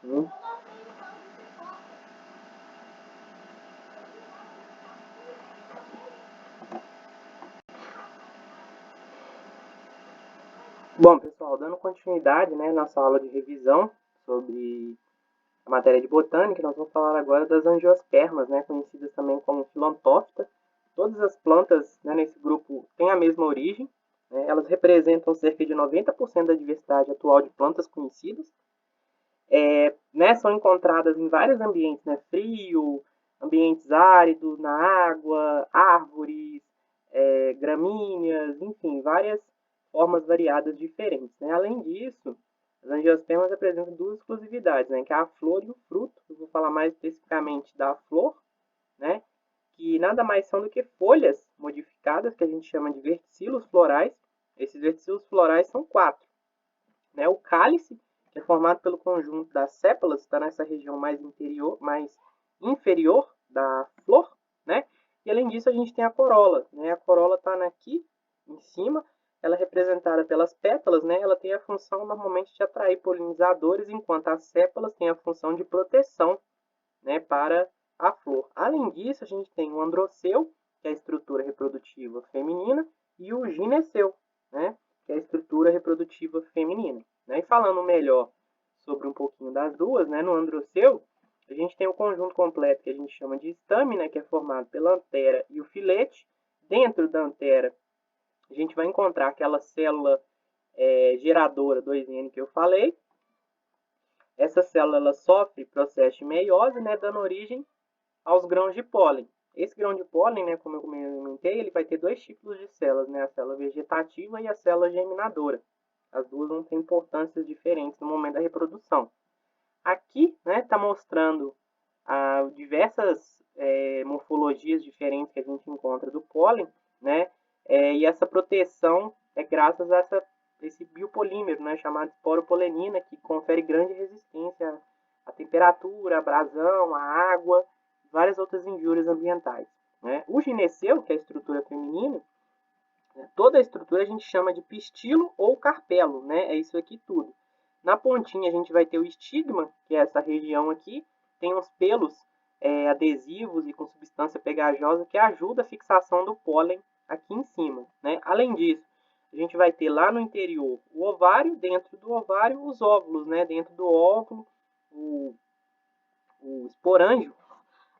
Hum. Bom, pessoal, dando continuidade, né, nossa aula de revisão sobre a matéria de botânica, nós vamos falar agora das angiospermas, né, conhecidas também como filantófita. Todas as plantas, né, nesse grupo têm a mesma origem, né, elas representam cerca de 90% da diversidade atual de plantas conhecidas. Né, são encontradas em vários ambientes, né, frio, ambientes áridos, na água, árvores, gramíneas, enfim, várias formas variadas diferentes. Né? Além disso, as angiospermas apresentam duas exclusividades, né, que é a flor e o fruto. Eu vou falar mais especificamente da flor, né, que nada mais são do que folhas modificadas, que a gente chama de verticilos florais. Esses verticilos florais são quatro. Né? O cálice, que é formado pelo conjunto das sépalas, está nessa região mais inferior da flor, né? E além disso, a gente tem a corola, né? A corola está aqui em cima, ela é representada pelas pétalas, né? Ela tem a função normalmente de atrair polinizadores, enquanto as sépalas têm a função de proteção, né, para a flor. Além disso, a gente tem o androceu, que é a estrutura reprodutiva feminina, e o gineceu, né, que é a estrutura reprodutiva feminina. Né? E falando melhor sobre um pouquinho das duas, né, no androceu, a gente tem o conjunto completo que a gente chama de estame, né, que é formado pela antera e o filete. Dentro da antera, a gente vai encontrar aquela célula geradora 2N que eu falei. Essa célula ela sofre processo de meiose, né, dando origem aos grãos de pólen. Esse grão de pólen, né, como eu comentei, ele vai ter dois tipos de células, né, a célula vegetativa e a célula germinadora. As duas vão ter importâncias diferentes no momento da reprodução. Aqui está, né, mostrando diversas morfologias diferentes que a gente encontra do pólen, né, e essa proteção é graças a esse biopolímero, né, chamado esporopolenina, que confere grande resistência à temperatura, à abrasão, à água, várias outras injúrias ambientais. Né? O gineceu, que é a estrutura feminina, toda a estrutura a gente chama de pistilo ou carpelo, né? É isso aqui tudo. Na pontinha a gente vai ter o estigma, que é essa região aqui, tem uns pelos adesivos e com substância pegajosa que ajuda a fixação do pólen aqui em cima. Né? Além disso, a gente vai ter lá no interior o ovário, dentro do ovário os óvulos, né? Dentro do óvulo, o esporângio,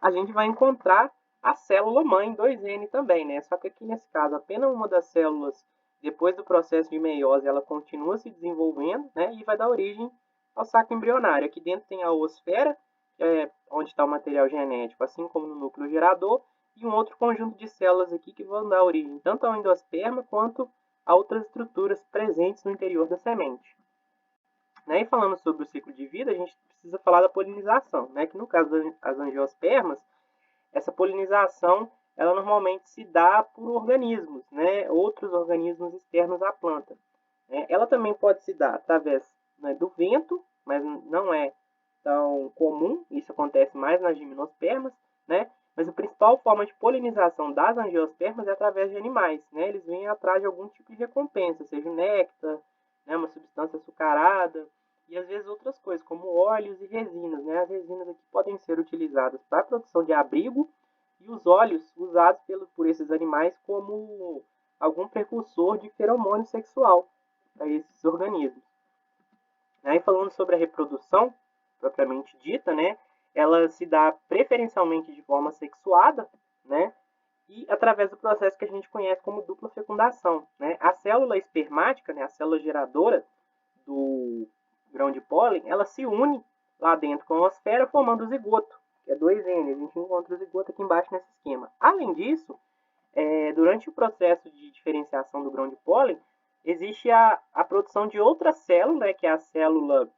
a gente vai encontrar a célula mãe 2N também, né? Só que aqui nesse caso, apenas uma das células, depois do processo de meiose, ela continua se desenvolvendo, né? E vai dar origem ao saco embrionário. Aqui dentro tem a oosfera, que é onde está o material genético, assim como no núcleo gerador, e um outro conjunto de células aqui que vão dar origem tanto ao endosperma quanto a outras estruturas presentes no interior da semente. Né? E falando sobre o ciclo de vida, a gente precisa falar da polinização, né? Que no caso das angiospermas, essa polinização ela normalmente se dá por organismos, né? Outros organismos externos à planta. Né? Ela também pode se dar através, né, do vento, mas não é tão comum, isso acontece mais nas gimnospermas, né? Mas a principal forma de polinização das angiospermas é através de animais, né? Eles vêm atrás de algum tipo de recompensa, seja o néctar, né, uma substância açucarada, e às vezes outras coisas, como óleos e resinas. Né? As resinas aqui podem ser utilizadas para a produção de abrigo e os óleos usados por esses animais como algum precursor de feromônio sexual para esses organismos. Aí falando sobre a reprodução propriamente dita, né, ela se dá preferencialmente de forma sexuada, né, e através do processo que a gente conhece como dupla fecundação. Né? A célula espermática, né, a célula geradora do grão de pólen, ela se une lá dentro com a esfera formando o zigoto, que é 2N. A gente encontra o zigoto aqui embaixo nesse esquema. Além disso, durante o processo de diferenciação do grão de pólen, existe a produção de outra célula, né, que é a célula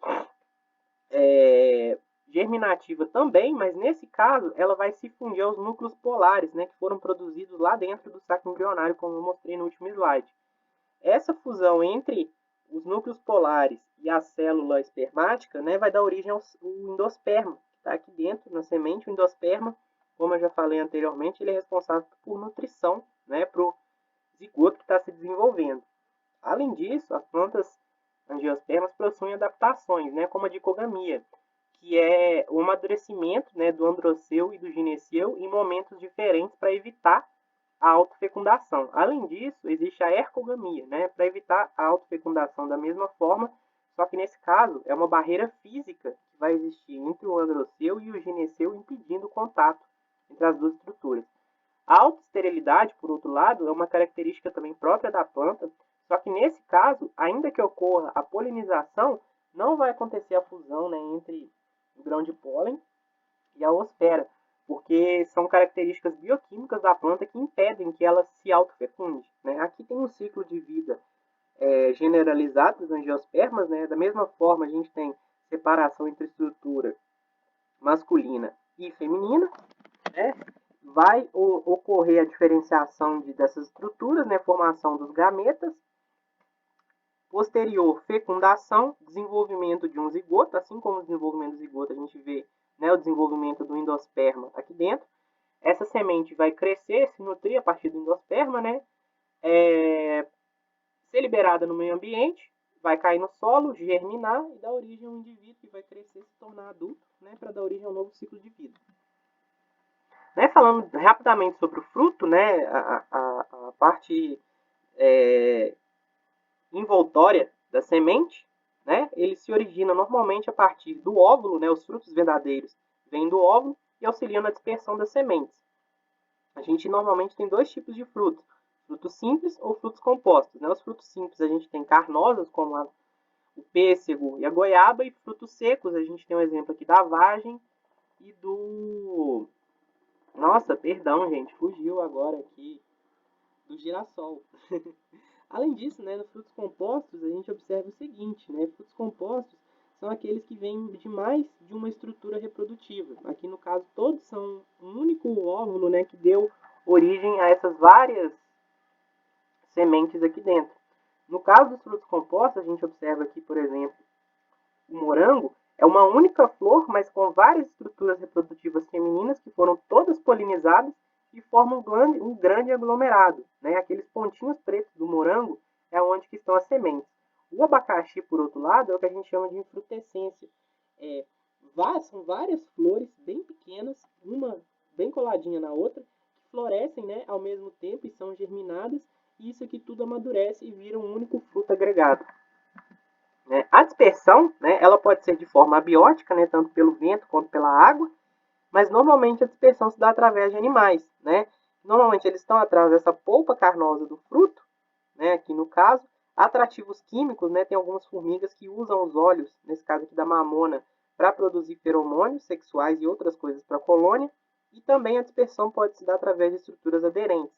germinativa também, mas nesse caso ela vai se fundir aos núcleos polares, né, que foram produzidos lá dentro do saco embrionário, como eu mostrei no último slide. Essa fusão entre os núcleos polares e a célula espermática, né, vai dar origem ao endosperma, que está aqui dentro na semente. O endosperma, como eu já falei anteriormente, ele é responsável por nutrição, né, para o zigoto que está se desenvolvendo. Além disso, as plantas angiospermas possuem adaptações, né, como a dicogamia, que é o amadurecimento, né, do androceu e do gineceu em momentos diferentes para evitar a autofecundação. Além disso, existe a ergogamia, né, para evitar a autofecundação da mesma forma, só que nesse caso é uma barreira física que vai existir entre o androceu e o gineceu, impedindo o contato entre as duas estruturas. A autoesterilidade, por outro lado, é uma característica também própria da planta, só que nesse caso, ainda que ocorra a polinização, não vai acontecer a fusão, né, entre o grão de pólen e a oosfera, porque são características bioquímicas da planta que impedem que ela se autofecunde, né? Aqui tem um ciclo de vida generalizado das angiospermas, né? Da mesma forma, a gente tem separação entre estrutura masculina e feminina, né? Vai ocorrer a diferenciação dessas estruturas, né? Formação dos gametas, posterior fecundação, desenvolvimento de um zigoto, assim como o desenvolvimento do zigoto a gente vê, né, o desenvolvimento do endosperma aqui dentro. Essa semente vai crescer, se nutrir a partir do endosperma, né, ser liberada no meio ambiente, vai cair no solo, germinar e dar origem a um indivíduo que vai crescer, se tornar adulto, né, para dar origem a um novo ciclo de vida. Né, falando rapidamente sobre o fruto, né, a parte envoltória da semente, né, ele se origina normalmente a partir do óvulo, né, os frutos verdadeiros vêm do óvulo e auxiliam na dispersão das sementes. A gente normalmente tem dois tipos de frutos, frutos simples ou frutos compostos. Né? Os frutos simples a gente tem carnosos, como o pêssego e a goiaba, e frutos secos a gente tem um exemplo aqui da vagem e do... Nossa, perdão, gente, fugiu agora aqui do girassol. Além disso, né, nos frutos compostos, a gente observa o seguinte, né, frutos compostos são aqueles que vêm de mais de uma estrutura reprodutiva. Aqui, no caso, todos são um único óvulo, né, que deu origem a essas várias sementes aqui dentro. No caso dos frutos compostos, a gente observa aqui, por exemplo, o morango é uma única flor, mas com várias estruturas reprodutivas femininas que foram todas polinizadas e formam um grande aglomerado. Né? Aqueles pontinhos pretos do morango é onde que estão as sementes. O abacaxi, por outro lado, é o que a gente chama de infrutescência. São várias flores bem pequenas, uma bem coladinha na outra, que florescem, né, ao mesmo tempo e são germinadas, e isso aqui tudo amadurece e vira um único fruto agregado. A dispersão, né, ela pode ser de forma abiótica, né, tanto pelo vento quanto pela água, mas normalmente a dispersão se dá através de animais. Né? Normalmente eles estão atrás dessa polpa carnosa do fruto, né, aqui no caso, atrativos químicos, né, tem algumas formigas que usam os óleos, nesse caso aqui da mamona, para produzir feromônios sexuais e outras coisas para a colônia, e também a dispersão pode se dar através de estruturas aderentes.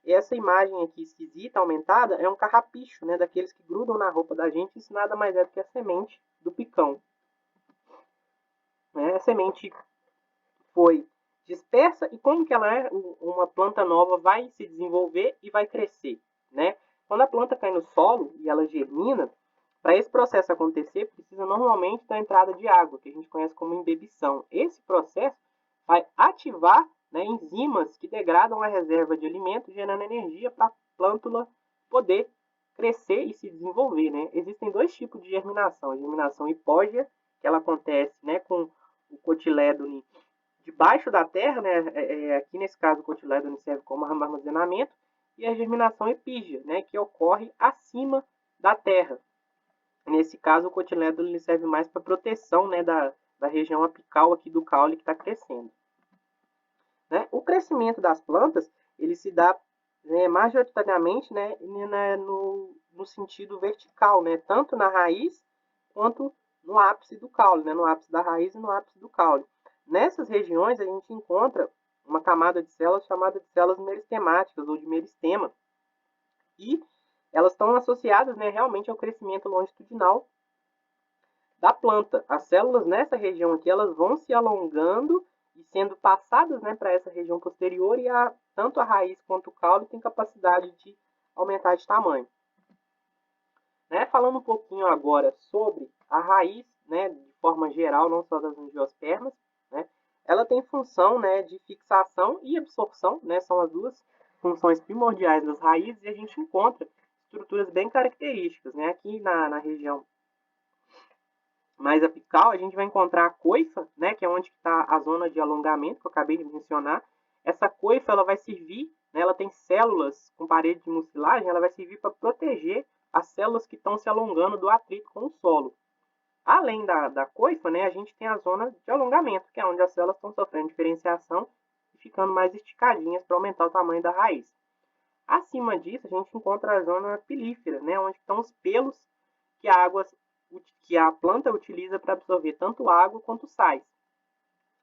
E essa imagem aqui esquisita, aumentada, é um carrapicho, né, daqueles que grudam na roupa da gente, isso nada mais é do que a semente do picão. A semente foi dispersa e como que ela é, uma planta nova vai se desenvolver e vai crescer, né? Quando a planta cai no solo e ela germina, para esse processo acontecer, precisa normalmente da entrada de água, que a gente conhece como embebição. Esse processo vai ativar, né, enzimas que degradam a reserva de alimento, gerando energia para a plântula poder crescer e se desenvolver. Né? Existem dois tipos de germinação. A germinação hipógea, que ela acontece, né, com o cotilédone debaixo da terra, né, aqui nesse caso o cotilédone serve como armazenamento, e a germinação epígea, né, que ocorre acima da terra. Nesse caso, o cotilédone serve mais para proteção, né, da região apical aqui do caule que está crescendo. Né? O crescimento das plantas ele se dá, né, majoritariamente, né, no sentido vertical, né, tanto na raiz quanto no ápice do caule, né, no ápice da raiz e no ápice do caule. Nessas regiões a gente encontra uma camada de células chamada de células meristemáticas ou de meristema, e elas estão associadas, né, realmente ao crescimento longitudinal da planta. As células nessa região aqui elas vão se alongando e sendo passadas, né, para essa região posterior, e tanto a raiz quanto o caule têm capacidade de aumentar de tamanho. Né? Falando um pouquinho agora sobre a raiz, né, de forma geral, não só das angiospermas, né, ela tem função, né, de fixação e absorção, né, são as duas funções primordiais das raízes, e a gente encontra estruturas bem características. Né? Aqui na região mais apical, a gente vai encontrar a coifa, né, que é onde está a zona de alongamento, que eu acabei de mencionar. Essa coifa ela vai servir, né, ela tem células com parede de mucilagem, ela vai servir para proteger as células que estão se alongando do atrito com o solo. Além da coifa, né, a gente tem a zona de alongamento, que é onde as células estão sofrendo diferenciação e ficando mais esticadinhas para aumentar o tamanho da raiz. Acima disso, a gente encontra a zona pilífera, né, onde estão os pelos que a planta utiliza para absorver tanto água quanto sais.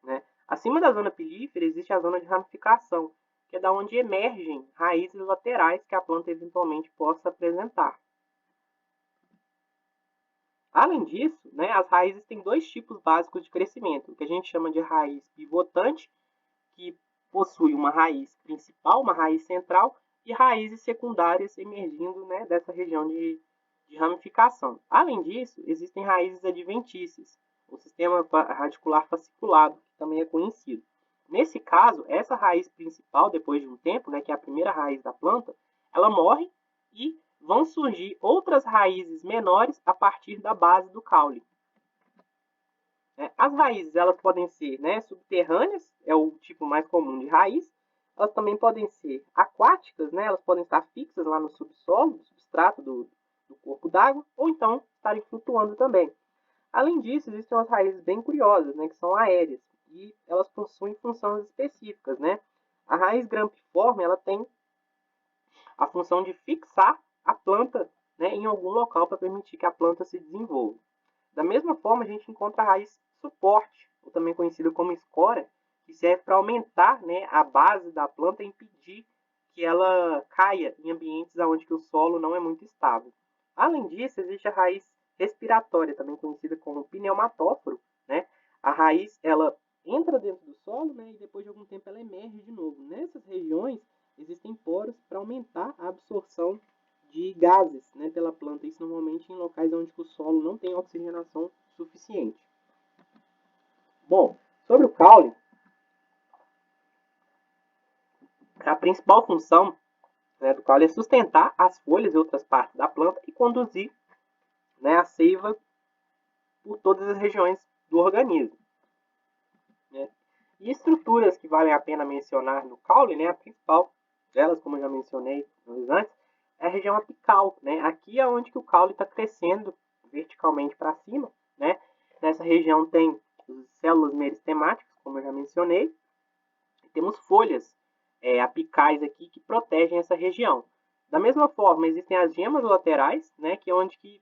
Né? Acima da zona pilífera existe a zona de ramificação, que é da onde emergem raízes laterais que a planta eventualmente possa apresentar. Além disso, né, as raízes têm dois tipos básicos de crescimento, o que a gente chama de raiz pivotante, que possui uma raiz principal, uma raiz central, e raízes secundárias emergindo, né, dessa região de ramificação. Além disso, existem raízes adventícias, o sistema radicular fasciculado, que também é conhecido. Nesse caso, essa raiz principal, depois de um tempo, né, que é a primeira raiz da planta, ela morre e vão surgir outras raízes menores a partir da base do caule. As raízes elas podem ser, né, subterrâneas, é o tipo mais comum de raiz. Elas também podem ser aquáticas, né, elas podem estar fixas lá no subsolo, no substrato do corpo d'água, ou então estarem flutuando também. Além disso, existem umas raízes bem curiosas, né, que são aéreas, e elas possuem funções específicas. Né? A raiz grampiforme ela tem a função de fixar a planta, né, em algum local para permitir que a planta se desenvolva. Da mesma forma, a gente encontra a raiz suporte, ou também conhecida como escora, que serve para aumentar, né, a base da planta e impedir que ela caia em ambientes onde o solo não é muito estável. Além disso, existe a raiz respiratória, também conhecida como pneumatóforo. Né? A raiz ela entra dentro do solo, né, e depois de algum tempo ela emerge de novo. Nessas regiões existem poros para aumentar a absorção de gases, né, pela planta, isso normalmente em locais onde o solo não tem oxigenação suficiente. Bom, sobre o caule, a principal função, né, do caule é sustentar as folhas e outras partes da planta e conduzir, né, a seiva por todas as regiões do organismo. Né? E estruturas que valem a pena mencionar no caule, né, a principal delas, como eu já mencionei antes, é a região apical. Né? Aqui é onde que o caule está crescendo verticalmente para cima. Né? Nessa região tem células meristemáticas, como eu já mencionei. E temos folhas apicais aqui que protegem essa região. Da mesma forma, existem as gemas laterais, né, que é onde que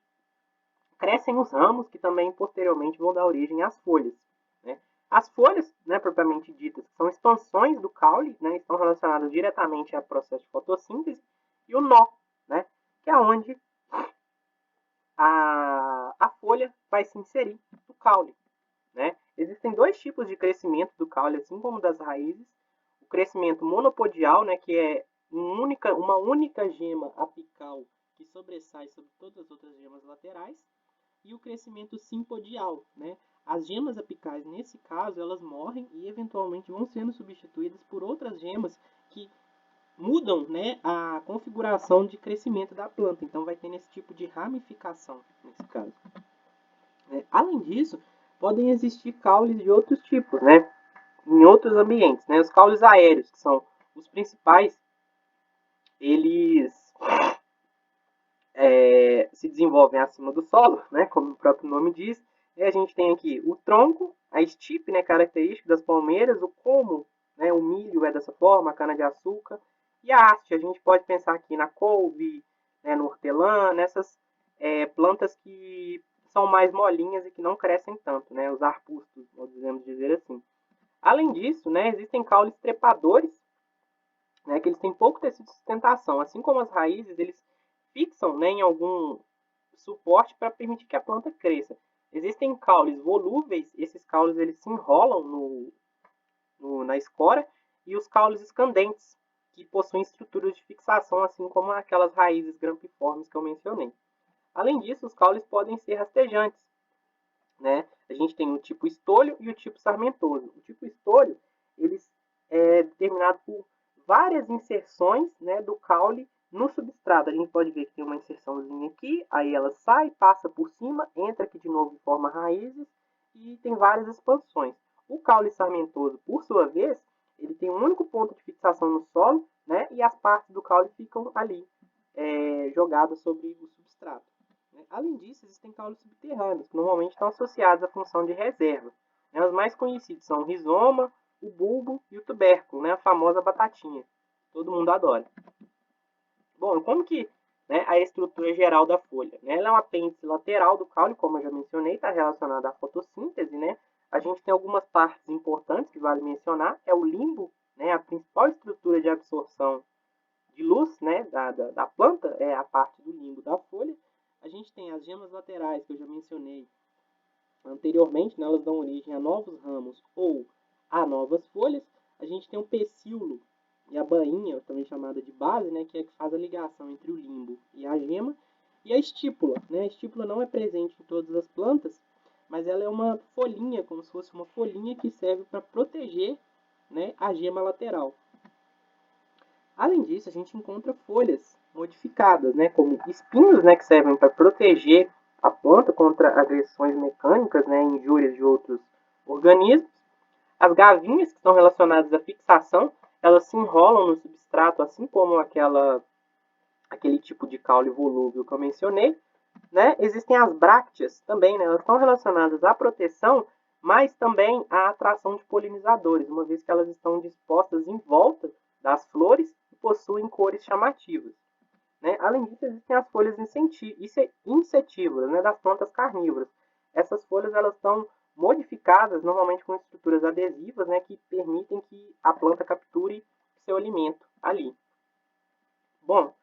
crescem os ramos, que também posteriormente vão dar origem às folhas. Né? As folhas, né, propriamente ditas, são expansões do caule, né, estão relacionadas diretamente ao processo de fotossíntese, e o nó, né, que é onde a folha vai se inserir no caule. Né? Existem dois tipos de crescimento do caule, assim como das raízes. O crescimento monopodial, né, que é uma única gema apical que sobressai sobre todas as outras gemas laterais, e o crescimento simpodial. Né? As gemas apicais, nesse caso, elas morrem e eventualmente vão sendo substituídas por outras gemas que mudam, né, a configuração de crescimento da planta. Então, vai ter esse tipo de ramificação, nesse caso. Além disso, podem existir caules de outros tipos, né, em outros ambientes. Né? Os caules aéreos, que são os principais, eles se desenvolvem acima do solo, né, como o próprio nome diz. E a gente tem aqui o tronco, a estipe, né, característica das palmeiras, o como, né, o milho é dessa forma, a cana-de-açúcar, e a haste. A gente pode pensar aqui na couve, né, no hortelã, nessas plantas que são mais molinhas e que não crescem tanto, né, os arbustos, podemos dizer assim. Além disso, né, existem caules trepadores, né, que eles têm pouco tecido de sustentação. Assim como as raízes, eles fixam, né, em algum suporte para permitir que a planta cresça. Existem caules volúveis, esses caules eles se enrolam na escora, e os caules escandentes, que possuem estruturas de fixação, assim como aquelas raízes grampiformes que eu mencionei. Além disso, os caules podem ser rastejantes. Né? A gente tem o tipo estolho e o tipo sarmentoso. O tipo estolho ele é determinado por várias inserções, né, do caule No substrato, a gente pode ver que tem uma inserçãozinha aqui, aí ela sai, passa por cima, entra aqui de novo e forma raízes, e tem várias expansões. O caule sarmentoso, por sua vez, ele tem um único ponto de fixação no solo, né, e as partes do caule ficam ali, jogadas sobre o substrato. Além disso, existem caules subterrâneos, que normalmente estão associados à função de reserva. Os mais conhecidos são o rizoma, o bulbo e o tubérculo, a famosa batatinha. Todo mundo adora. Bom, como que a estrutura geral da folha? Ela é um apêndice lateral do caule, como eu já mencionei, está relacionada à fotossíntese. A gente tem algumas partes importantes que vale mencionar. É o limbo, a principal estrutura de absorção de luz da planta, é a parte do limbo da folha. A gente tem as gemas laterais, que eu já mencionei anteriormente, elas dão origem a novos ramos ou a novas folhas. A gente tem o pecíolo e a bainha, também chamada de base, que é que faz a ligação entre o limbo e a gema. E a estípula. A estípula não é presente em todas as plantas, mas ela é uma folhinha, como se fosse uma folhinha que serve para proteger a gema lateral. Além disso, a gente encontra folhas modificadas, como espinhos, que servem para proteger a planta contra agressões mecânicas, injúrias de outros organismos. As gavinhas, que estão relacionadas à fixação, elas se enrolam no substrato, assim como aquele tipo de caule volúvel que eu mencionei. Existem as brácteas também, elas estão relacionadas à proteção, mas também à atração de polinizadores, uma vez que elas estão dispostas em volta das flores e possuem cores chamativas. Além disso, existem as folhas insetívoras, das plantas carnívoras. Essas folhas elas estão modificadas, normalmente com estruturas adesivas, que permitem que a planta capture seu alimento ali. Bom,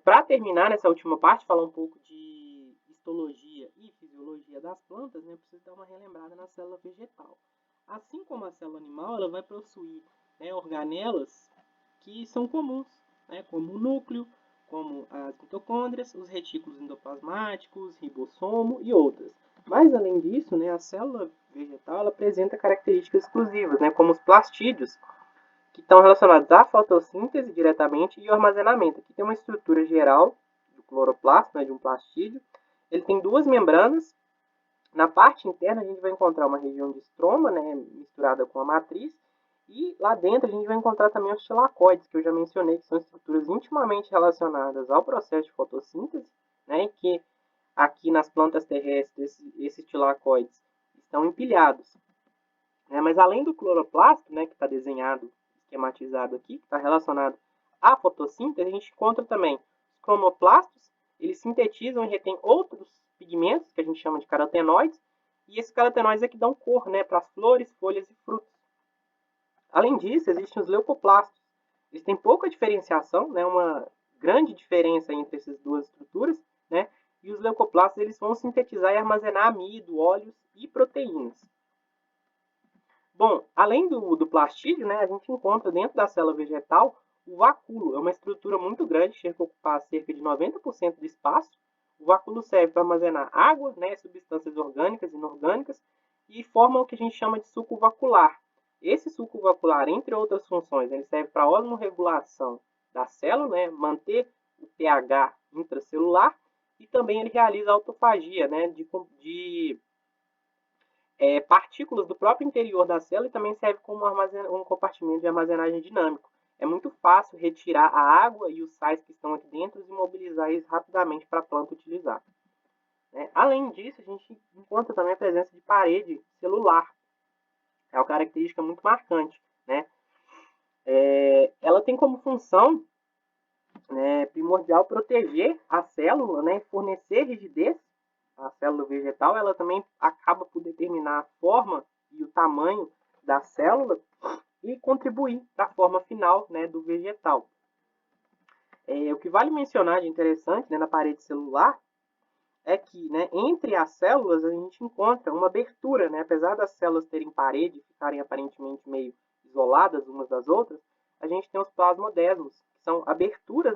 para terminar nessa última parte, falar um pouco de histologia e fisiologia das plantas, preciso dar uma relembrada na célula vegetal. Assim como a célula animal, ela vai possuir organelas que são comuns, como o núcleo, como as mitocôndrias, os retículos endoplasmáticos, ribossomo e outras. Mas, além disso, a célula vegetal ela apresenta características exclusivas, como os plastídeos, que estão relacionados à fotossíntese diretamente e ao armazenamento. Aqui tem uma estrutura geral do cloroplasto, de um plastídeo. Ele tem duas membranas. Na parte interna, a gente vai encontrar uma região de estroma, misturada com a matriz. E lá dentro, a gente vai encontrar também os tilacoides, que eu já mencionei, que são estruturas intimamente relacionadas ao processo de fotossíntese, que aqui nas plantas terrestres, esses tilacoides estão empilhados. Mas além do cloroplasto, que está desenhado, esquematizado aqui, que está relacionado à fotossíntese, a gente encontra também os cromoplastos, eles sintetizam e retêm outros pigmentos, que a gente chama de carotenoides, e esses carotenoides é que dão cor para as flores, folhas e frutos. Além disso, existem os leucoplastos. Eles têm pouca diferenciação, uma grande diferença entre essas duas estruturas, e os leucoplastos eles vão sintetizar e armazenar amido, óleos e proteínas. Bom, além do plastídeo, a gente encontra dentro da célula vegetal o vacúolo. É uma estrutura muito grande, chega a ocupar cerca de 90% do espaço. O vacúolo serve para armazenar água, substâncias orgânicas e inorgânicas, e forma o que a gente chama de suco vacular. Esse suco vacular, entre outras funções, ele serve para a osmorregulação da célula, manter o pH intracelular, e também ele realiza a autofagia de partículas do próprio interior da célula e também serve como um compartimento de armazenagem dinâmico. É muito fácil retirar a água e os sais que estão aqui dentro e imobilizar eles rapidamente para a planta utilizar. Além disso, a gente encontra também a presença de parede celular. É uma característica muito marcante. Ela tem como função primordial proteger a célula, e fornecer rigidez. A célula vegetal ela também acaba por determinar a forma e o tamanho da célula e contribuir para a forma final do vegetal. O que vale mencionar de interessante na parede celular é que entre as células a gente encontra uma abertura. Apesar das células terem parede e ficarem aparentemente meio isoladas umas das outras, a gente tem os plasmodesmos, que são aberturas,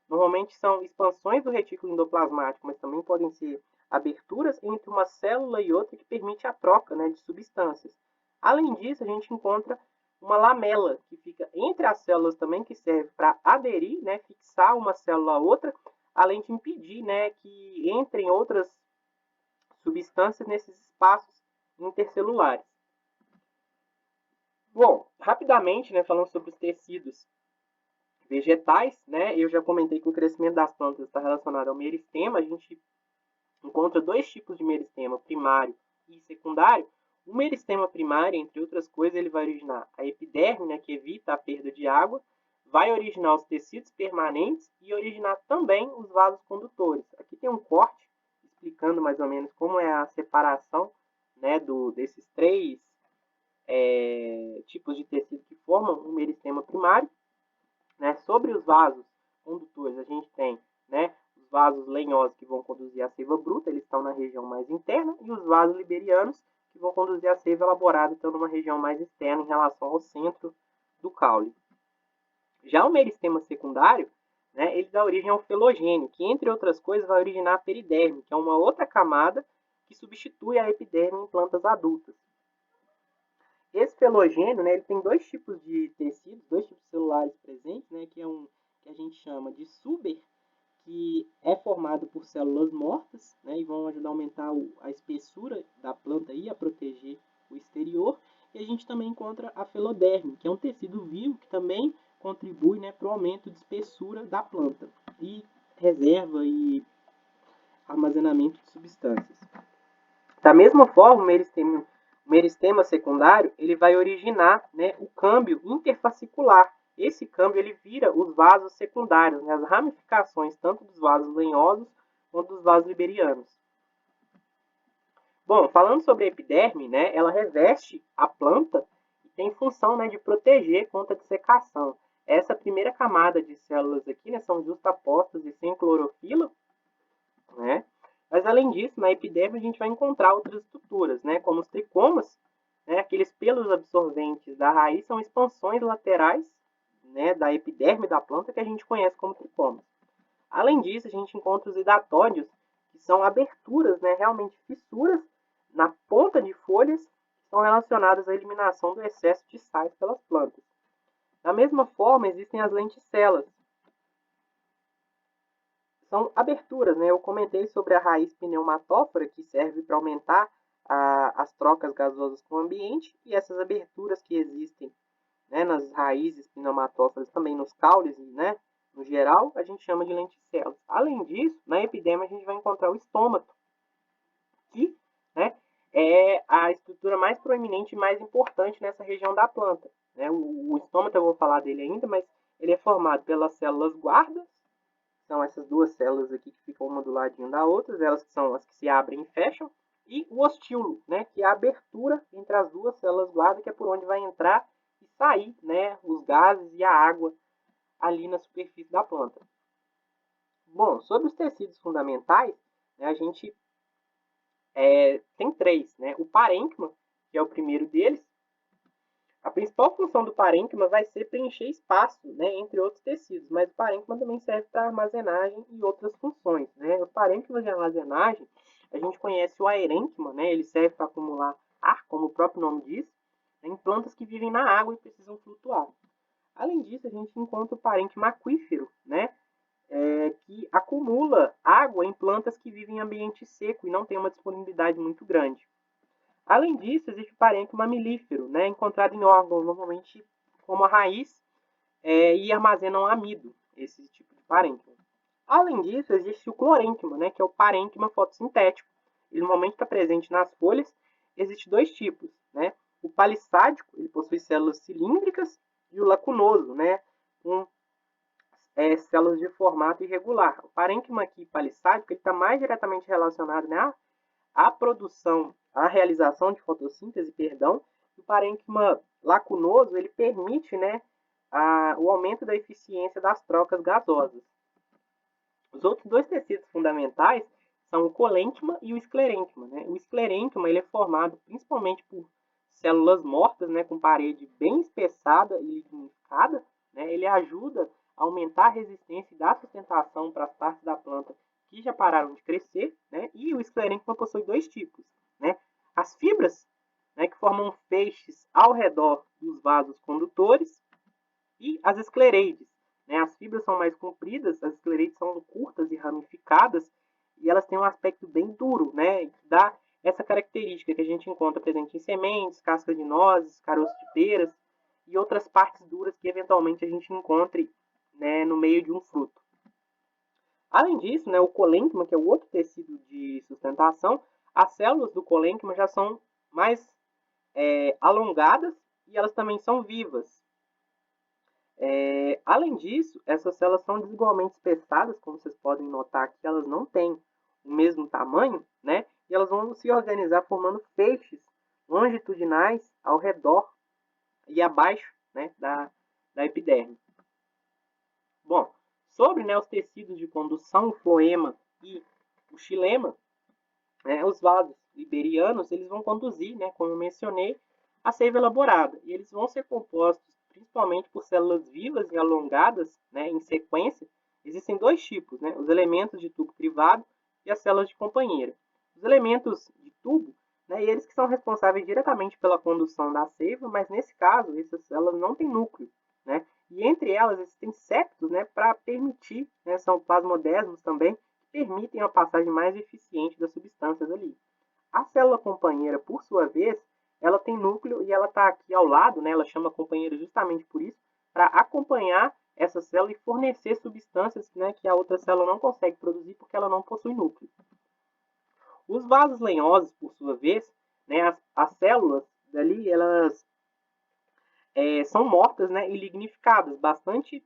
normalmente são expansões do retículo endoplasmático, mas também podem ser aberturas entre uma célula e outra que permite a troca de substâncias. Além disso, a gente encontra uma lamela que fica entre as células também, que serve para aderir, né, fixar uma célula a outra, além de impedir, né, que entrem outras substâncias nesses espaços intercelulares. Bom, rapidamente, né, falando sobre os tecidos vegetais, né, eu já comentei que o crescimento das plantas está relacionado ao meristema. A gente encontra dois tipos de meristema, primário e secundário. O meristema primário, entre outras coisas, ele vai originar a epiderme, né, que evita a perda de água, vai originar os tecidos permanentes e originar também os vasos condutores. Aqui tem um corte explicando mais ou menos como é a separação, né, desses três tipos de tecido que formam o meristema primário. Né? Sobre os vasos condutores, a gente tem, né, os vasos lenhosos que vão conduzir a seiva bruta, eles estão na região mais interna, e os vasos liberianos que vão conduzir a seiva elaborada, estão numa região mais externa em relação ao centro do caule. Já o meristema secundário, né, ele dá origem ao felogênio, que entre outras coisas vai originar a periderme, que é uma outra camada que substitui a epiderme em plantas adultas. Esse felogênio, né, ele tem dois tipos de tecidos, dois tipos celulares presentes, né, que é um que a gente chama de suber, que é formado por células mortas, né, e vão ajudar a aumentar a espessura da planta e a proteger o exterior. E a gente também encontra a feloderme, que é um tecido vivo que também contribui, né, para o aumento de espessura da planta e reserva e armazenamento de substâncias. Da mesma forma, o meristema secundário ele vai originar, né, o câmbio interfascicular. Esse câmbio ele vira os vasos secundários, né, as ramificações tanto dos vasos lenhosos quanto dos vasos liberianos. Bom, falando sobre a epiderme, né, ela reveste a planta e tem função, né, de proteger contra a dessecação. Essa primeira camada de células aqui, né, são justapostas e sem clorofila, né? Mas, além disso, na epiderme a gente vai encontrar outras estruturas, né? Como os tricomas, né? Aqueles pelos absorventes da raiz são expansões laterais, né, da epiderme da planta que a gente conhece como tricomas. Além disso, a gente encontra os hidatódios, que são aberturas, né, realmente fissuras na ponta de folhas que são relacionadas à eliminação do excesso de sais pelas plantas. Da mesma forma, existem as lenticelas, são aberturas, né? Eu comentei sobre a raiz pneumatófora, que serve para aumentar as trocas gasosas com o ambiente, e essas aberturas que existem, né, nas raízes pneumatóforas, também nos caules, né, no geral, a gente chama de lenticelas. Além disso, na epiderme a gente vai encontrar o estômato, que, né, é a estrutura mais proeminente e mais importante nessa região da planta. Né? O estômato eu vou falar dele ainda, mas ele é formado pelas células guardas, são essas duas células aqui que ficam uma do ladinho da outra, elas são as que se abrem e fecham, e o ostíolo, né, que é a abertura entre as duas células guarda, que é por onde vai entrar e sair, né, os gases e a água ali na superfície da planta. Bom, sobre os tecidos fundamentais, né, a gente tem três, né, o parênquima, que é o primeiro deles. A principal função do parênquima vai ser preencher espaço, né, entre outros tecidos, mas o parênquima também serve para armazenagem e outras funções. Né? Os parênquimas de armazenagem, a gente conhece o aerênquima, né, ele serve para acumular ar, como o próprio nome diz, né, em plantas que vivem na água e precisam flutuar. Além disso, a gente encontra o parênquima aquífero, né, que acumula água em plantas que vivem em ambiente seco e não tem uma disponibilidade muito grande. Além disso, existe o parênquima melífero, né, encontrado em órgãos normalmente como a raiz e armazenam amido, esse tipo de parênquima. Além disso, existe o clorênquima, né, que é o parênquima fotossintético. Ele normalmente está presente nas folhas. Existem dois tipos, né? O palissádico, ele possui células cilíndricas, e o lacunoso, né, com células de formato irregular. O parênquima aqui palissádico está mais diretamente relacionado, né, à produção, à realização de fotossíntese, perdão. O parênquima lacunoso, ele permite, né, o aumento da eficiência das trocas gasosas. Os outros dois tecidos fundamentais são o colênquima e o esclerênquima. Né? O esclerênquima ele é formado principalmente por células mortas, né, com parede bem espessada e lignificada. Né? Ele ajuda a aumentar a resistência e dar sustentação para as partes da planta que já pararam de crescer, né? E o esclerênquima possui dois tipos, né? As fibras, né, que formam feixes ao redor dos vasos condutores e as esclereides. Né? As fibras são mais compridas, as esclereides são curtas e ramificadas, e elas têm um aspecto bem duro, né? Que dá essa característica que a gente encontra presente em sementes, cascas de nozes, caroços de peras e outras partes duras que eventualmente a gente encontre, né, no meio de um fruto. Além disso, né, o colênquima, que é o outro tecido de sustentação, as células do colênquima já são mais alongadas e elas também são vivas. Além disso, essas células são desigualmente espessadas, como vocês podem notar que elas não têm o mesmo tamanho, né? E elas vão se organizar formando feixes longitudinais ao redor e abaixo, né, da epiderme. Bom, sobre, né, os tecidos de condução, o floema e o xilema, né, os vasos liberianos, eles vão conduzir, né, como eu mencionei, a seiva elaborada. E eles vão ser compostos principalmente por células vivas e alongadas, né, em sequência. Existem dois tipos, né, os elementos de tubo crivado e as células de companheira. Os elementos de tubo, né, eles que são responsáveis diretamente pela condução da seiva, mas nesse caso, essas células não têm núcleo, né, e entre elas existem septos, né, para permitir, né, são plasmodesmos também, que permitem a passagem mais eficiente das substâncias ali. A célula companheira, por sua vez, ela tem núcleo e ela está aqui ao lado, né? Ela chama companheira justamente por isso, para acompanhar essa célula e fornecer substâncias, né, que a outra célula não consegue produzir porque ela não possui núcleo. Os vasos lenhosos, por sua vez, né, as células dali, elas são mortas, né, e lignificadas, bastante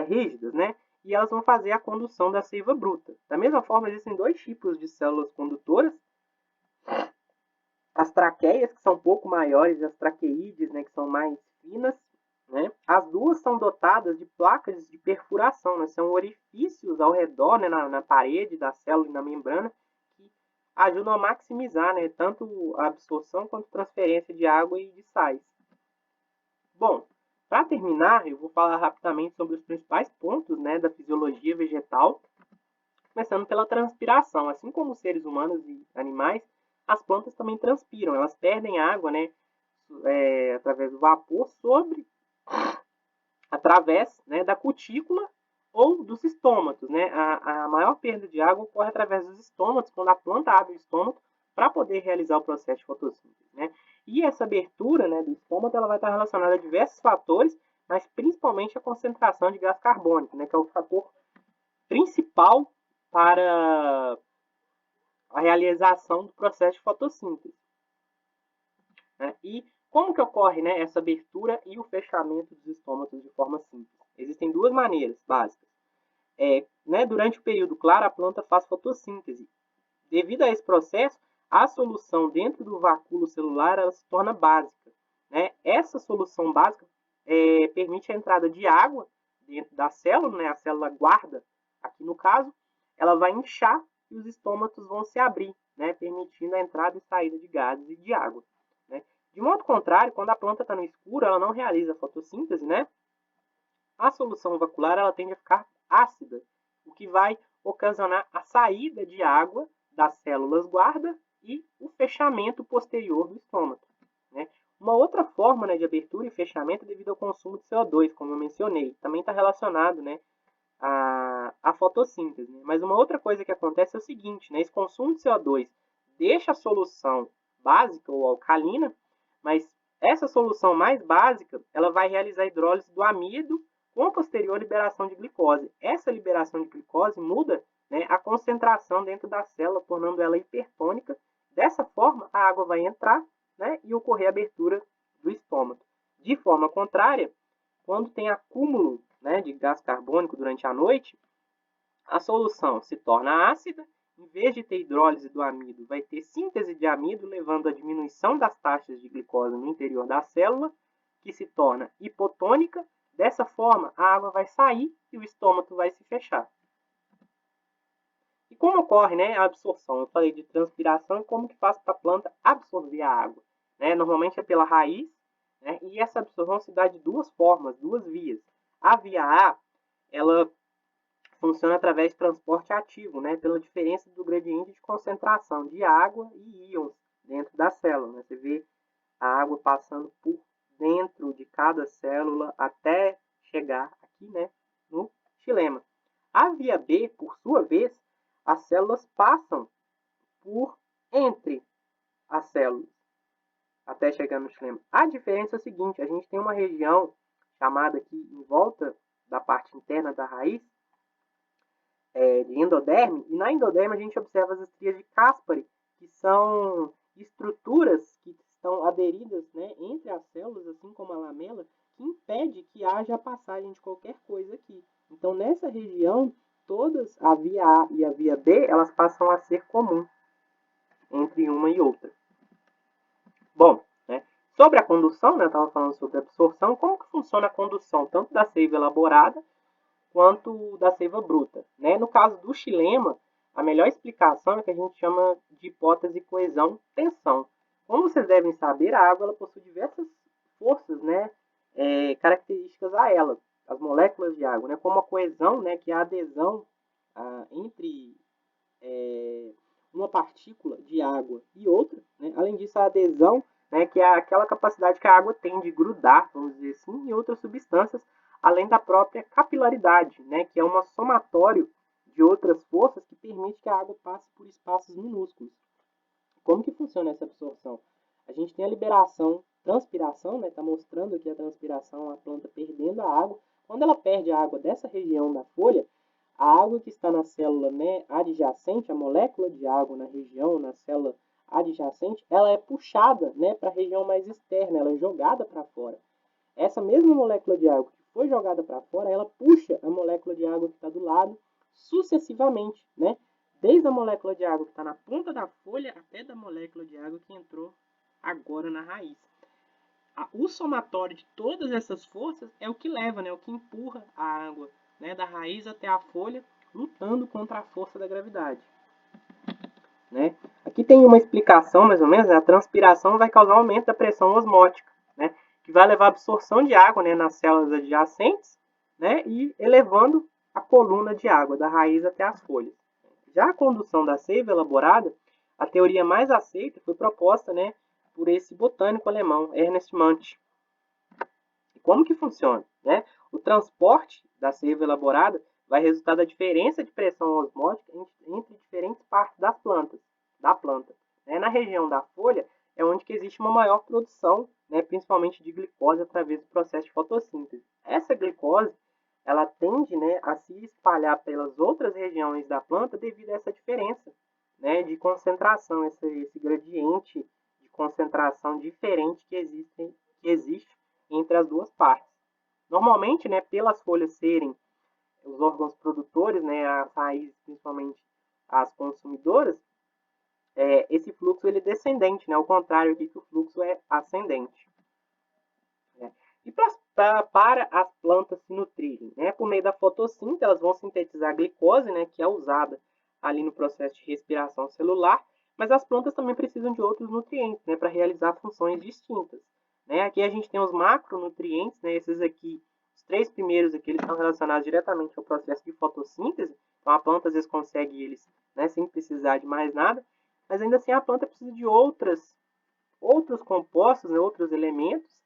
rígidas, né? E elas vão fazer a condução da seiva bruta. Da mesma forma, existem dois tipos de células condutoras, as traqueias, que são um pouco maiores, e as traqueídeas, né, que são mais finas, né? As duas são dotadas de placas de perfuração, né? São orifícios ao redor, né, na parede da célula e na membrana, que ajudam a maximizar, né, tanto a absorção quanto a transferência de água e de sais. Bom, para terminar, eu vou falar rapidamente sobre os principais pontos, né, da fisiologia vegetal, começando pela transpiração. Assim como os seres humanos e animais, as plantas também transpiram, elas perdem água, né, através do vapor através, né, da cutícula ou dos estômatos, né? A maior perda de água ocorre através dos estômatos, quando a planta abre o estômago para poder realizar o processo de fotossíntese, né? E essa abertura, né, do estômago, ela vai estar relacionada a diversos fatores, mas principalmente a concentração de gás carbônico, né, que é o fator principal para a realização do processo de fotossíntese, né? E como que ocorre, né, essa abertura e o fechamento dos estômatos de forma simples? Existem duas maneiras básicas. Né, durante o período claro, a planta faz fotossíntese. Devido a esse processo, a solução dentro do vacúolo celular ela se torna básica, né? Essa solução básica permite a entrada de água dentro da célula, né? A célula guarda, aqui no caso, ela vai inchar e os estômatos vão se abrir, né? Permitindo a entrada e saída de gases e de água, né? De modo contrário, quando a planta está no escuro, ela não realiza fotossíntese, né? A solução vacular ela tende a ficar ácida, o que vai ocasionar a saída de água das células guarda e o fechamento posterior do estômago, né? Uma outra forma, né, de abertura e fechamento é devido ao consumo de CO2, como eu mencionei. Também está relacionado, né, à fotossíntese. Né? Mas uma outra coisa que acontece é o seguinte, né, esse consumo de CO2 deixa a solução básica ou alcalina, mas essa solução mais básica ela vai realizar a hidrólise do amido com a posterior liberação de glicose. Essa liberação de glicose muda, né, a concentração dentro da célula, tornando ela hipertônica. Dessa forma, a água vai entrar, né, e ocorrer a abertura do estômago. De forma contrária, quando tem acúmulo, né, de gás carbônico durante a noite, a solução se torna ácida. Em vez de ter hidrólise do amido, vai ter síntese de amido, levando à diminuição das taxas de glicose no interior da célula, que se torna hipotônica. Dessa forma, a água vai sair e o estômago vai se fechar. E como ocorre, né, a absorção? Eu falei de transpiração e como que faz para a planta absorver a água. Né? Normalmente é pela raiz, né? E essa absorção se dá de duas formas, duas vias. A via A, ela funciona através de transporte ativo, né? Pela diferença do gradiente de concentração de água e íons dentro da célula. Né? Você vê a água passando por dentro de cada célula até chegar aqui, né, no xilema. A via B, por sua vez, as células passam por entre as células até chegar no xilema. A diferença é a seguinte: a gente tem uma região chamada aqui em volta da parte interna da raiz, de endoderme, e na endoderme a gente observa as estrias de Caspary, que são estruturas que estão aderidas, né, entre as células, assim como a lamela, que impede que haja a passagem de qualquer coisa aqui. Então, nessa região, todas, a via A e a via B, elas passam a ser comum entre uma e outra. Bom, né, sobre a condução, né, eu estava falando sobre a absorção, como que funciona a condução, tanto da seiva elaborada quanto da seiva bruta, né? No caso do xilema, a melhor explicação é que a gente chama de hipótese coesão-tensão. Como vocês devem saber, a água ela possui diversas forças, né, características a ela, as moléculas de água, né, como a coesão, né, que é a adesão entre uma partícula de água e outra, né? Além disso, a adesão, né, que é aquela capacidade que a água tem de grudar, vamos dizer assim, em outras substâncias, além da própria capilaridade, né, que é um somatório de outras forças que permite que a água passe por espaços minúsculos. Como que funciona essa absorção? A gente tem a liberação, transpiração, né, está mostrando aqui a transpiração, a planta perdendo a água. Quando ela perde a água dessa região da folha, a água que está na célula, né, adjacente, a molécula de água na região, na célula adjacente, ela é puxada, né, para a região mais externa, ela é jogada para fora. Essa mesma molécula de água que foi jogada para fora, ela puxa a molécula de água que está do lado sucessivamente, né? Desde a molécula de água que está na ponta da folha até da molécula de água que entrou agora na raiz. O somatório de todas essas forças é o que leva, né, o que empurra a água, né, da raiz até a folha, lutando contra a força da gravidade. Né? Aqui tem uma explicação, mais ou menos, né? A transpiração vai causar um aumento da pressão osmótica, né, que vai levar a absorção de água, né, nas células adjacentes, né, e elevando a coluna de água da raiz até as folhas. Já a condução da seiva elaborada, a teoria mais aceita foi proposta, né, por esse botânico alemão, Ernest Mann. E como que funciona? Né? O transporte da seiva elaborada vai resultar da diferença de pressão osmótica entre diferentes partes da planta. Né? Na região da folha é onde que existe uma maior produção, né, principalmente de glicose através do processo de fotossíntese. Essa glicose ela tende, né, a se espalhar pelas outras regiões da planta devido a essa diferença, né, de concentração, esse gradiente de concentração diferente que existe entre as duas partes. Normalmente, né, pelas folhas serem os órgãos produtores, né, as raízes, principalmente as consumidoras, esse fluxo ele é descendente, né, ao contrário aqui que o fluxo é ascendente. Né. E para as plantas se nutrirem, né, por meio da fotossíntese, elas vão sintetizar a glicose, né, que é usada ali no processo de respiração celular, mas as plantas também precisam de outros nutrientes, né, para realizar funções distintas. Né. Aqui a gente tem os macronutrientes, né, esses aqui, os 3 primeiros aqui, eles estão relacionados diretamente ao processo de fotossíntese, então a planta às vezes consegue eles, né, sem precisar de mais nada, mas ainda assim a planta precisa de outros compostos, né, outros elementos,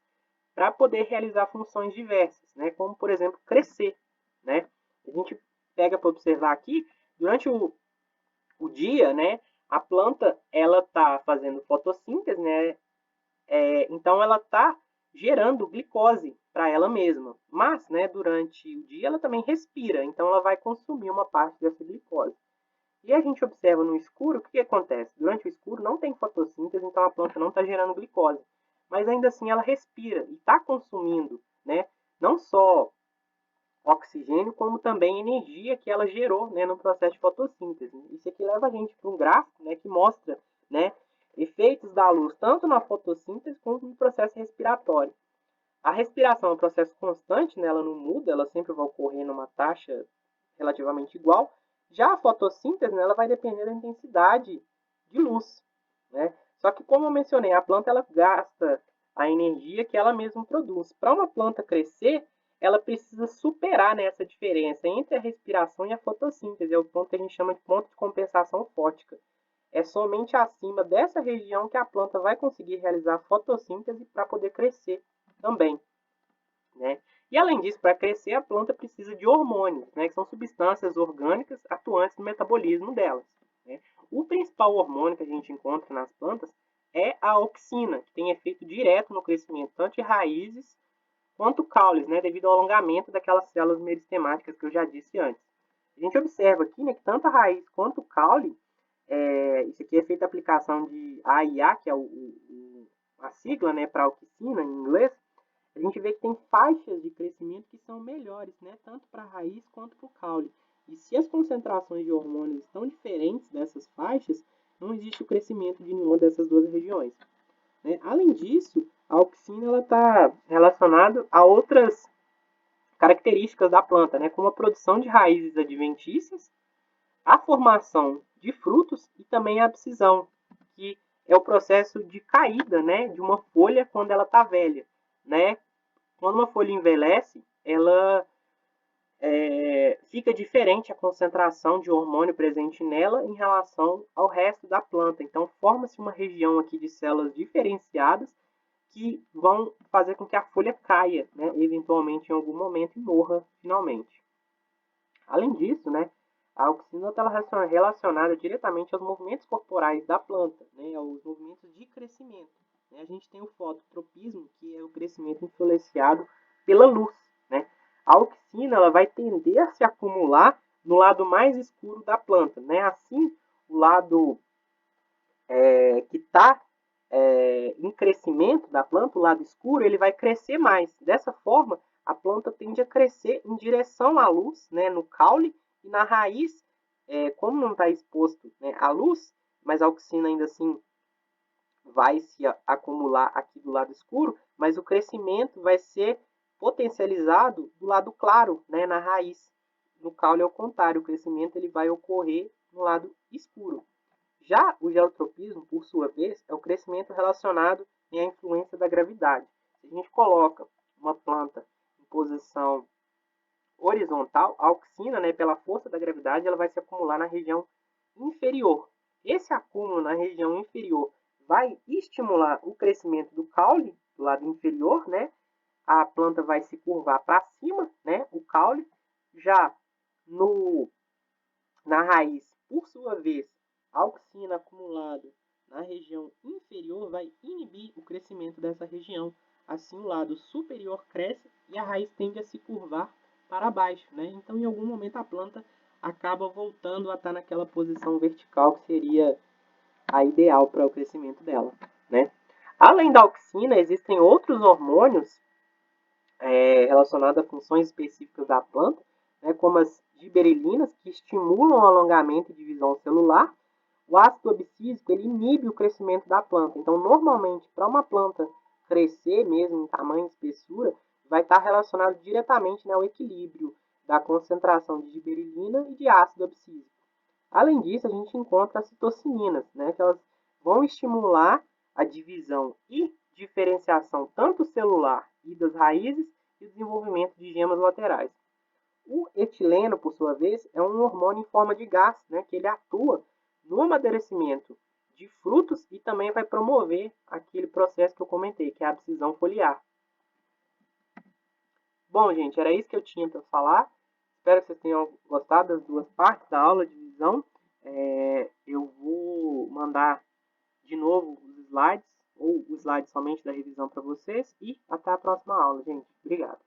para poder realizar funções diversas, né, como por exemplo crescer. Né. A gente pega para observar aqui, durante o dia, né, a planta ela está fazendo fotossíntese, né, então ela está gerando glicose para ela mesma, mas, né, durante o dia ela também respira, então ela vai consumir uma parte dessa glicose. E a gente observa no escuro, o que acontece? Durante o escuro não tem fotossíntese, então a planta não está gerando glicose, mas ainda assim ela respira e está consumindo, né, não só oxigênio, como também energia que ela gerou, né, no processo de fotossíntese. Isso aqui leva a gente para um gráfico, né, que mostra, né, efeitos da luz tanto na fotossíntese quanto no processo respiratório. A respiração é um processo constante, né, ela não muda, ela sempre vai ocorrer numa taxa relativamente igual. Já a fotossíntese, né, ela vai depender da intensidade de luz. Né? Só que, como eu mencionei, a planta ela gasta a energia que ela mesma produz. Para uma planta crescer, ela precisa superar, né, essa diferença entre a respiração e a fotossíntese. É o ponto que a gente chama de ponto de compensação fótica. É somente acima dessa região que a planta vai conseguir realizar a fotossíntese para poder crescer também, né? E além disso, para crescer, a planta precisa de hormônios, né, que são substâncias orgânicas atuantes no metabolismo delas, né? O principal hormônio que a gente encontra nas plantas é a auxina, que tem efeito direto no crescimento tanto de raízes quanto caules, né, devido ao alongamento daquelas células meristemáticas que eu já disse antes. A gente observa aqui, né, que tanto a raiz quanto o caule, isso aqui é feita a aplicação de AIA, que é a sigla, né, para auxina em inglês. A gente vê que tem faixas de crescimento que são melhores, né, tanto para a raiz quanto para o caule. E se as concentrações de hormônios estão diferentes dessas faixas, não existe o crescimento de nenhuma dessas duas regiões, né? Além disso, a auxina está relacionada a outras características da planta, né, como a produção de raízes adventícias, a formação de frutos e também a abscisão, que é o processo de caída, né, de uma folha quando ela está velha, né? Quando uma folha envelhece, ela fica diferente a concentração de hormônio presente nela em relação ao resto da planta. Então, forma-se uma região aqui de células diferenciadas que vão fazer com que a folha caia, né, eventualmente em algum momento e morra finalmente. Além disso, né, a auxina está relacionada diretamente aos movimentos corporais da planta, né, aos movimentos de crescimento. A gente tem o fototropismo, que é o crescimento influenciado pela luz, né? A auxina ela vai tender a se acumular no lado mais escuro da planta, né? Assim, o lado que está em crescimento da planta, o lado escuro, ele vai crescer mais. Dessa forma, a planta tende a crescer em direção à luz, né, no caule, e na raiz, como não está exposto, né, à luz, mas a auxina ainda assim vai se acumular aqui do lado escuro, mas o crescimento vai ser potencializado do lado claro, né, na raiz. No caule, ao contrário, o crescimento ele vai ocorrer no lado escuro. Já o geotropismo, por sua vez, é o crescimento relacionado à influência da gravidade. Se a gente coloca uma planta em posição horizontal, a auxina, né, pela força da gravidade, ela vai se acumular na região inferior. Esse acúmulo na região inferior vai estimular o crescimento do caule, do lado inferior, né? A planta vai se curvar para cima, né? O caule. Já na raiz, por sua vez, a auxina acumulada na região inferior vai inibir o crescimento dessa região. Assim, o lado superior cresce e a raiz tende a se curvar para baixo, né? Então, em algum momento, a planta acaba voltando a estar naquela posição vertical que seria a ideal para o crescimento dela, né? Além da auxina, existem outros hormônios relacionados a funções específicas da planta, né, como as giberelinas, que estimulam o alongamento e divisão celular. O ácido abscísico ele inibe o crescimento da planta. Então, normalmente, para uma planta crescer mesmo em tamanho e espessura, vai estar relacionado diretamente, né, ao equilíbrio da concentração de giberelina e de ácido abscísico. Além disso, a gente encontra as citocininas, né, que elas vão estimular a divisão e diferenciação tanto celular e das raízes e o desenvolvimento de gemas laterais. O etileno, por sua vez, é um hormônio em forma de gás, né, que ele atua no amadurecimento de frutos e também vai promover aquele processo que eu comentei, que é a abscisão foliar. Bom, gente, era isso que eu tinha para falar. Espero que vocês tenham gostado das duas partes da aula de visão. Eu vou mandar de novo os slides, ou os slides somente da revisão para vocês. E até a próxima aula, gente. Obrigado.